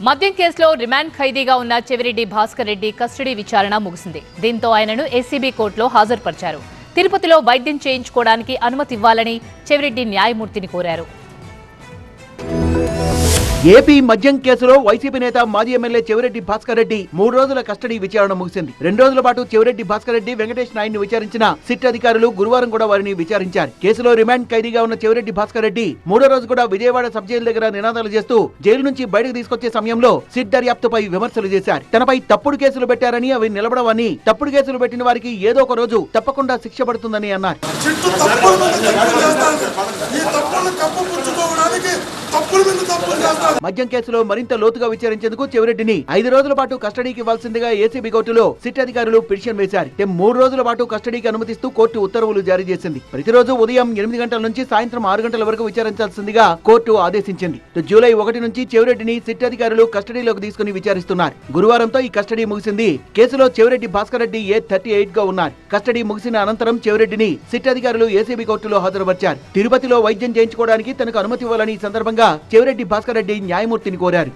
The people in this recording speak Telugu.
మద్యం కేసులో రిమాండ్ ఖైదీగా ఉన్న చెవిరెడ్డి భాస్కర్ రెడ్డి కస్టడీ విచారణ ముగిసింది. దీంతో ఆయనను ఏసీబీ కోర్టులో హాజరుపరిచారు. తిరుపతిలో వైద్యం చేయించుకోవడానికి అనుమతి ఇవ్వాలని చెవిరెడ్డి న్యాయమూర్తిని కోరారు. ఏపీ మద్యం కేసులో వైసీపీ నేత మాజీ ఎమ్మెల్యే చెవిరెడ్డి భాస్కర్ రెడ్డి 3 రోజుల కస్టడీ విచారణ ముగిసింది. 2 రోజుల పాటు చెవిరెడ్డి భాస్కర్ రెడ్డి, వెంకటేష్ నాయుడిని విచారించిన సిట్ అధికారులు గురువారం కూడా వారిని విచారించారు. కేసులో రిమాండ్ ఖైదీగా ఉన్న చెవిరెడ్డి భాస్కర్ రెడ్డి 3వ రోజు కూడా విజయవాడ సబ్ జైలు దగ్గర నినాదాలు చేస్తూ జైలు నుంచి బయటకు తీసుకొచ్చే సమయంలో సిట్ దర్యాప్తుపై విమర్శలు చేశారు. తనపై తప్పుడు కేసులు పెట్టారని, అవి నిలబడవని, తప్పుడు కేసులు పెట్టిన వారికి ఏదో ఒక రోజు తప్పకుండా శిక్ష పడుతుందని అన్నారు. మద్యం కేసులో మరింత లోతుగా విచారించేందుకు చెవిరెడ్డిని 5 రోజుల పాటు కస్టడీకి ఇవ్వాల్సిందిగా ఏసీబీ కోర్టులో సిట్ అధికారులు పిటిషన్ వేశారు. 3 రోజుల పాటు కస్టడీకి అనుమతిస్తూ కోర్టు ఉత్తర్వులు జారీ చేసింది. ప్రతిరోజు ఉదయం 8 గంటల నుంచి సాయంత్రం 6 గంటల వరకు విచారించాల్సిందిగా కోర్టు ఆదేశించింది. జూలై 1 నుంచి చెవిరెడ్డిని సిట్ అధికారులు కస్టడీలోకి తీసుకుని విచారిస్తున్నారు. గురువారంతో ఈ కస్టడీ ముగిసింది. కేసులో చెవిరెడ్డి భాస్కర్ రెడ్డి A38 గా ఉన్నారు. కస్టడీ ముగిసిన అనంతరం చెవిరెడ్డిని సిట్ అధికారులు ఏసీబీ కోర్టులో హాజరుపరిచారు. తిరుపతిలో వైద్యం చేయించుకోవడానికి తనకు అనుమతి ఇవ్వాలని ఈ సందర్భంగా చెవిరెడ్డి భాస్కర్ రెడ్డి న్యాయమూర్తిని కోరారు.